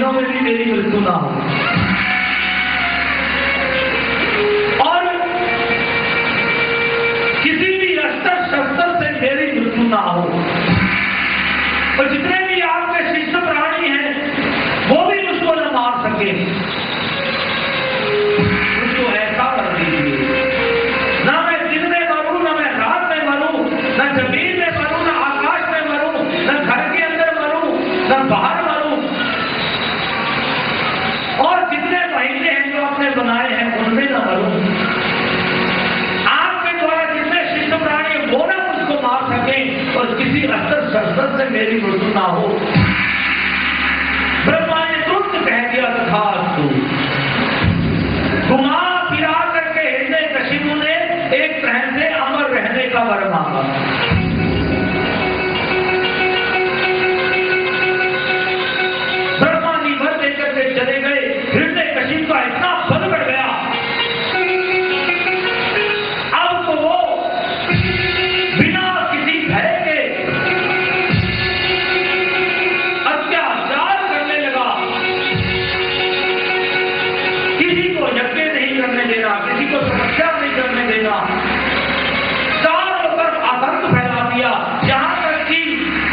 दिनों में भी मेरी मृत्यु ना हो और किसी भी अस्त्र शस्त्र से मेरी मृत्यु ना हो और जितने भी आपके शिष्य प्राणी हैं वो भी मुझको न मार सके। मुझको ऐसा कर दीजिए, ना मैं दिन में मरूं, ना मैं रात में मरूं, ना जमीन में मरूं, ना आकाश में मरूं, ना घर के अंदर मरूं, ना बाहर मरूं और जितने महीने हैं जो आपने बनाए हैं उनमें न मरूं। आपके द्वारा जितने शिष्य प्राणी हैं वो ना मुझको मार सके और किसी अस्त्र शस्त्र से मेरी मृत्यु ना हो। ब्रह्मा ने तुरंत कह दिया तथास्तु। घुमा फिरा करके हिरण्यकशिपु ने एक तरह से अमर रहने का वर मांगा। ब्रह्मा जी वर देकर के चले गए। हिरण्यकशिपु का इतना बल बढ़ गया, अब तो वो बिना किसी भय के अत्याचार करने लगा। किसी को यज्ञ नहीं करने देना, किसी को तपस्या नहीं करने देना, चारों तरफ आतंक फैला दिया, यहां तक कि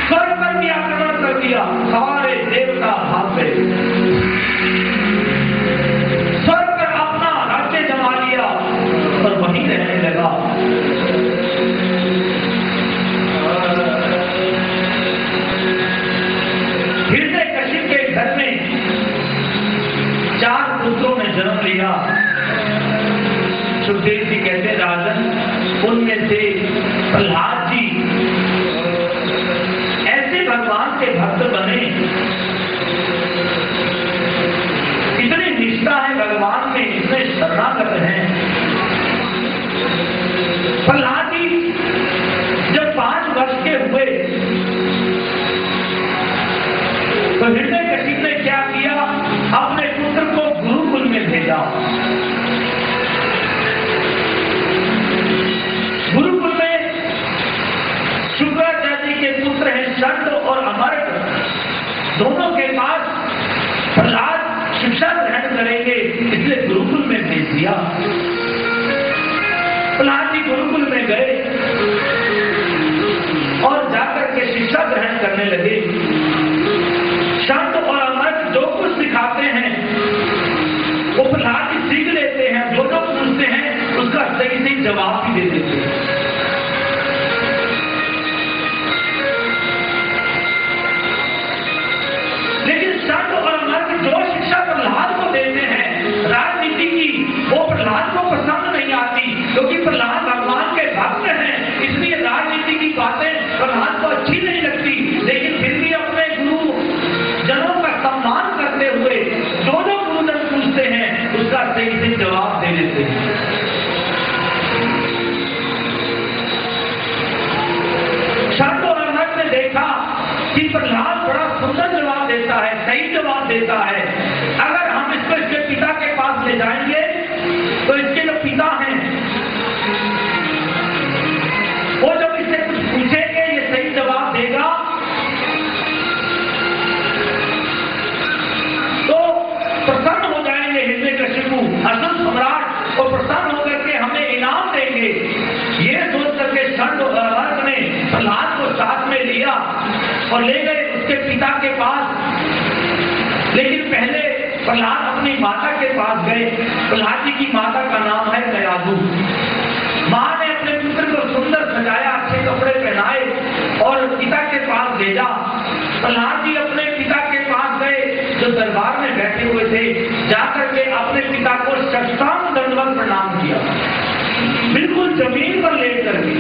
स्वर्ग पर भी आक्रमण कर दिया। सारे देवता भाग गए, स्वर्ग पर अपना राज्य जमा लिया और वहीं रहने लगा। हिरण्यकशिपु के घर में 4 पुत्रों ने जन्म लिया। सुखदेव जी कहते राजन, उनमें से प्रहलाद जी ऐसे भगवान के भक्त बने, इतनी निष्ठा है भगवान में, इतने शरणागत हैं। प्रहलाद जी जब 5 वर्ष के हुए तो हिरण्यकशिपु ने क्या किया, अपने पुत्र को गुरुकुल में भेजा। गुरुकुल में शुक्राचार्य के पुत्र हैं शंड और अमर्क, दोनों के पास प्रहलाद शिक्षा ग्रहण करेंगे, इसलिए गुरुकुल में भेज दिया। प्रहलाद जी गुरुकुल में गए और जाकर के शिक्षा ग्रहण करने लगे। शंड और अमर्क जो कुछ सिखाते हैं वो प्रहलाद जी सीख लेते हैं, जो जो पूछते हैं उसका सही सही जवाब भी दे देते हैं। लेकिन शंड और अमर्क जो शिक्षा प्रहलाद को देते हैं राजनीति की, वो प्रहलाद को पसंद नहीं आती, क्योंकि प्रहलाद भगवान के भक्त हैं, इसलिए राजनीति की बातें प्रहलाद को अच्छी नहीं लगती। लेकिन फिर भी अपने गुरु जनों का सम्मान करते हुए जो जो गुरुजन पूछते हैं उसका सही से जवाब दे देते हैं। शंड और अमर्क ने देखा कि प्रहलाद बड़ा सुंदर जवाब देता है, सही जवाब देता है, अगर हम इसको इसके पिता के पास ले जाएंगे तो इसके जो पिता हैं वो जब इससे कुछ पूछेंगे ये सही जवाब देगा तो प्रसन्न हो जाएंगे। हिरण्यकशिपु असुर सम्राट और प्रसन्न होकर के हमें इनाम देंगे। ये सोच करके शंड और अमर्क ने प्रहलाद को साथ में लिया और ले गए उसके पिता के पास। लेकिन पहले प्रहलाद अपनी माता के पास गए। प्रहलाद जी की माता का नाम है दयालु। माँ ने अपने पुत्र को सुंदर सजाया, अच्छे कपड़े पहनाए और पिता के पास भेजा। प्रहलाद जी अपने पिता के पास गए जो दरबार में बैठे हुए थे, जाकर के अपने पिता को साष्टांग दंडवत प्रणाम किया, बिल्कुल जमीन पर लेट करके।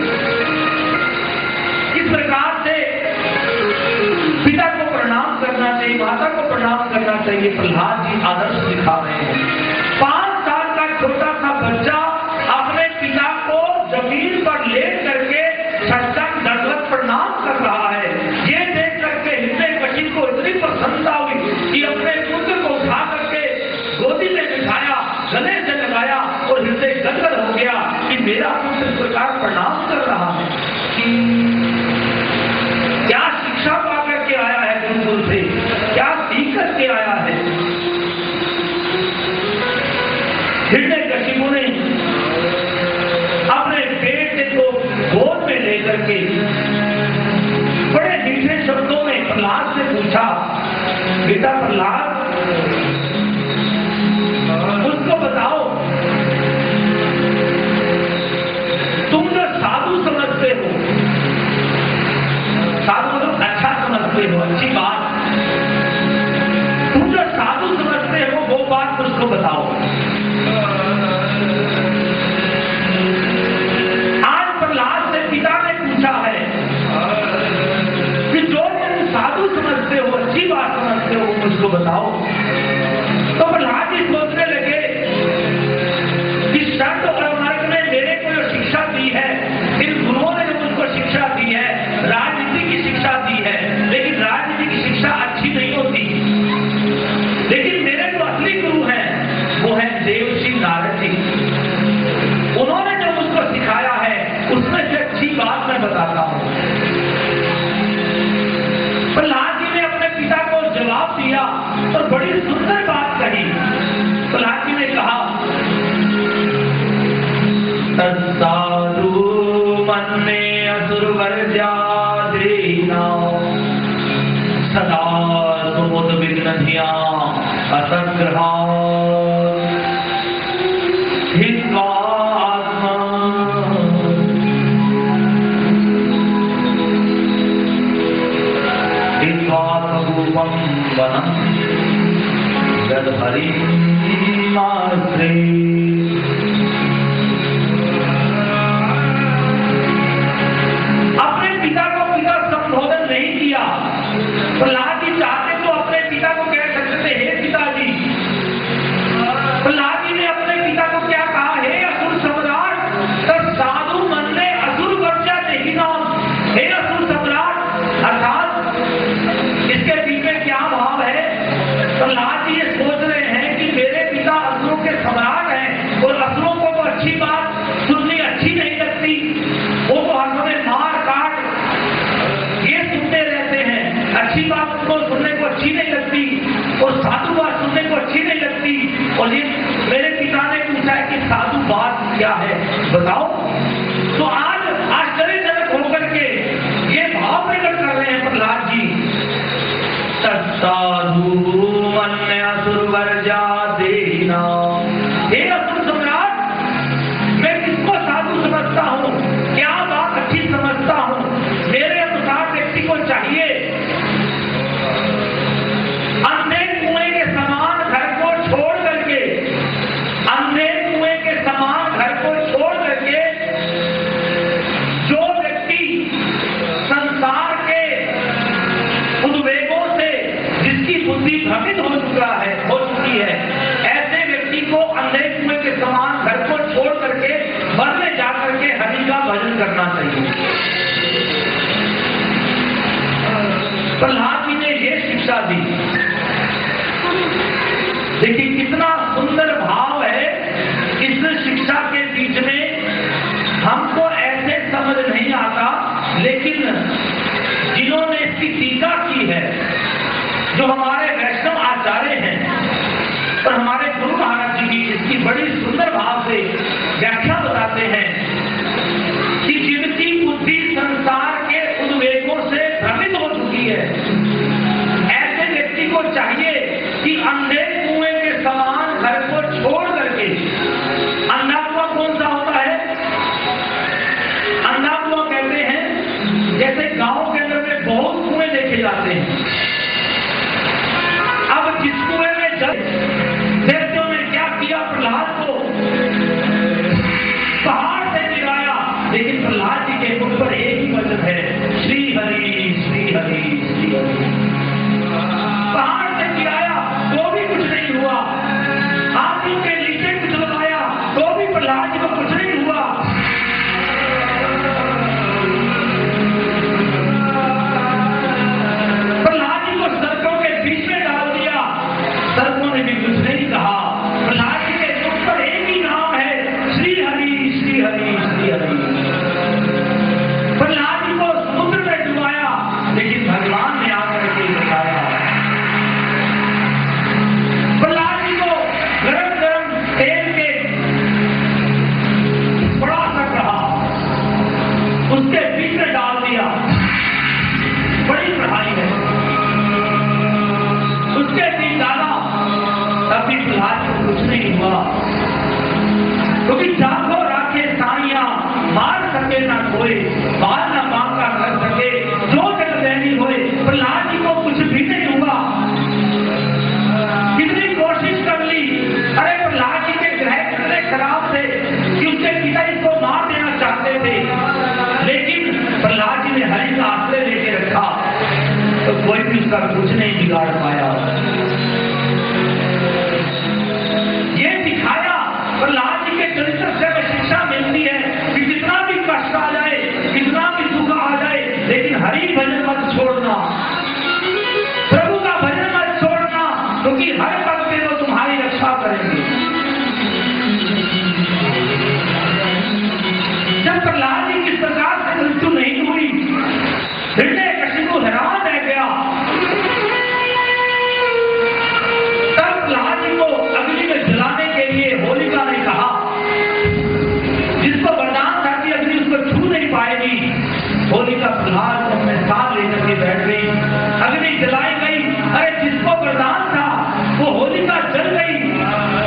इस प्रकार से पिता को प्रणाम करना चाहिए, माता को प्रणाम करना चाहिए। प्रहलाद जी आदर्श दिखा रहे हैं। 5 साल का छोटा सा बच्चा अपने पिता को जमीन पर लेट करके साष्टांग दंडवत प्रणाम कर रहा है। ये देख करके हिरण्यकशिपु को इतनी प्रसन्नता हुई कि अपने पुत्र को उठा करके गोदी में बिठाया, गले से लगाया और हृदय गदगद हो गया कि मेरा पुत्र इस प्रकार प्रणाम कर रहा है। क्या शिक्षा पा करके आया है गुरुकुल से, क्या सीख करके आया है। प्रहलाद से पूछा, बेटा प्रहलाद उसको बताओ, तुम जो साधु समझते हो, साधु मतलब अच्छा समझते हो, अच्छी बात, तुम जो साधु समझते हो वो बात मुझको बताओ। आज प्रहलाद से पिता ने पूछा है कि जो तुम साधु समझते हो, अच्छी बात समझते हो, वो मुझको बताओ। तो प्रहलाद जी सोचने लगे कि संत और मार्ग ने मेरे को जो शिक्षा दी है, इन गुरुओं ने जो मुझको शिक्षा दी है, राजनीति की शिक्षा दी है, लेकिन राजनीति की शिक्षा अच्छी नहीं होती। लेकिन मेरे जो असली गुरु हैं वो है देवर्षि नारद जी। उन्होंने जो मुझको सिखाया है उसमें से अच्छी बात मैं बताता हूं। प्रहलाद जी ने अपने पिता को जवाब दिया और बड़ी सुंदर बात कही। प्रहलाद जी ने कहा, साधु मन्ने असुरवर्जा देना सदा सुमुद विघ्नधिया असग्रहा हित्वात्मा हित्वात्मरूपं वनं यद्हरिं मास्ते। संबोधन नहीं किया। प्रहलाद जी चाहते तो अपने पिता को कह सकते थे, हे पिताजी। प्रहलाद जी ने अपने पिता को क्या कहा, हे असुर सम्राट, तब साधु मन ने असुर वर्जा नहीं नाम, हे असुर सम्राट। अर्थात इसके पीछे क्या भाव है? प्रहलाद जी ये सोच रहे हैं कि मेरे पिता असुरों के सम्राट हैं और असुरों को तो अच्छी बात सुननी अच्छी नहीं लगती, वो तो हर समय मार काट ये सुनते रहते हैं, अच्छी बात उनको सुनने को अच्छी नहीं लगती और साधु बात सुनने को अच्छी नहीं लगती। और ये मेरे पिता ने पूछा है कि साधु बात क्या है बताओ। तो आज आश्चर्यजनक होकर के ये भाव प्रकट कर रहे हैं प्रहलाद जी, साधु मन असुर वर्जा देना। हे असुर सम्राट, मैं किसको साधु समझता हूँ, क्या बात अच्छी समझता हूँ? मेरे अनुसार व्यक्ति को चाहिए अंधे कुएं के समान घर को छोड़ करके, अंधे कुएं के समान घर को छोड़ करके, जो व्यक्ति संसार के उद्वेगों से जिसकी बुद्धि भ्रमित हो चुकी है, ऐसे व्यक्ति को अंधे कुएं के समान घर को छोड़ करके वन में जाकर के हरि का भजन करना चाहिए। प्रहलाद जी ने ये शिक्षा दी। देखिए कितना सुंदर भाव है इस शिक्षा के बीच में। हमको ऐसे समझ नहीं आता, लेकिन जिन्होंने इसकी टीका की है, जो हमारे वैष्णव आचार्य हैं और हमारे गुरु महाराज जी की इसकी बड़ी सुंदर भाव से व्याख्या बताते हैं कि जिनकी बुद्धि संसार के उद्वेगों से भ्रमित हो चुकी है, ऐसे व्यक्ति को चाहिए कि अंधे कुएं के समान घर को छोड़ करके, अंधा कुआं कौन सा होता है? अंधा कुआं कहते हैं जैसे गांव के अंदर में बहुत कुएं देखे जाते हैं। अब जिस कुएं में देवताओं ने क्या किया, प्रहलाद को पहाड़ से गिराया, लेकिन प्रहलाद जी के मुख पर एक ही वचन है, श्री हरि श्री हरि श्री हरि। पहाड़ से गिराया तो भी कुछ नहीं हुआ, हाथियों के नीचे कुछ लगाया तो भी प्रहलाद जी को कुछ नहीं हुआ। प्रहलाद जी को सर्पों के बीच में डाल दिया, सर्पों ने भी कुछ नहीं का कुछ नहीं बिगाड़ पाया। ये दिखाया प्रहलाद जी के चरित्र से हमें शिक्षा मिलती है कि कितना भी कष्ट आ जाए, कितना भी दुख आ जाए, लेकिन हरि भजन मत छोड़ना, प्रभु का भजन मत छोड़ना, क्योंकि हर वक्त में वो तुम्हारी रक्षा करेंगे। जब प्रहलाद जी किस प्रकार से मृत्यु नहीं हुई, हिरण्यकशिपु हैरान रह गया। तब प्रहलाद जी को अग्नि में जलाने के लिए होलिका ने कहा, जिसको वरदान था कि अग्नि उसको छू नहीं पाएगी, होलिका प्रहलाद को अपने साथ लेकर के बैठ गई, अग्नि जलाई गई। अरे जिसको वरदान था वो होलिका जल गई,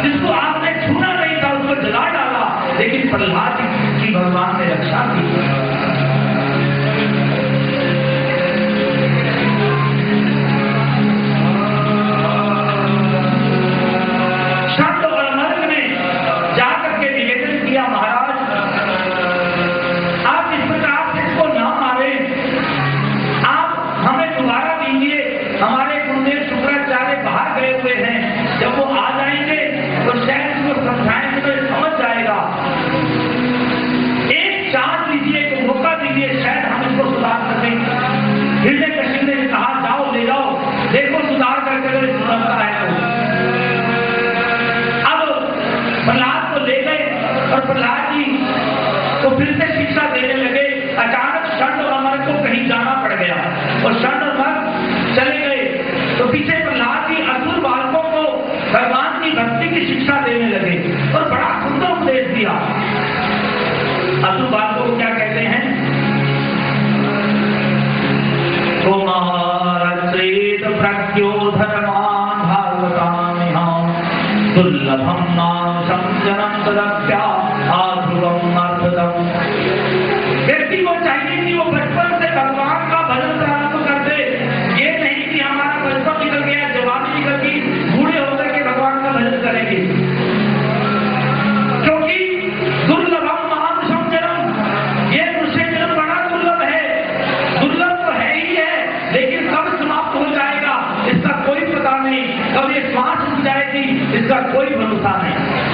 जिसको आपने छूना नहीं था उसको जला डाला, लेकिन प्रहलाद की भगवान ने रक्षा की। हमारे गुरुदेव शुक्राचार्य बाहर गए हुए हैं, जब वो आ जाएंगे तो शायद इसको समझाएंगे तो समझ जाएगा। एक चांस दीजिए, एक मौका दीजिए, शायद हम इसको सुधार सकें। हिरण्यकशिपु ने कहा जाओ ले जाओ, देखो सुधार करके अगर सुधरता है तो। अब प्रहलाद को ले गए और प्रहलाद जी को फिर से शिक्षा देने लगे। अचानक षंड और अमर को कहीं जाना पड़ गया और षंड और अमर चले गए, तो पीछे प्रहलाद जी असुर बालकों को भगवान की भक्ति की शिक्षा देने लगे और बड़ा सुंदर उपदेश दिया। असुर बालकों को क्या कहते हैं? प्रज्ञोधर्मान भागवतामिहां दुर्लभम नाम संजनम तदप्या आध्रुवम अर्थदम। व्यक्ति को चाहिए कि वो बचपन से भगवान का भजन प्रारंभ कर दे। ये नहीं कि हमारा बचपन निकल गया, जवानी निकल गई, बूढ़े होकर के भगवान का भजन करेंगे, क्योंकि दुर्लभम नाम संजनम, ये दूसरे जन्म बड़ा दुर्लभ है। दुर्लभ तो है ही है, लेकिन कब समाप्त हो जाएगा इसका कोई पता नहीं, कब ये श्वास रुक जाएगी इसका कोई भरोसा नहीं।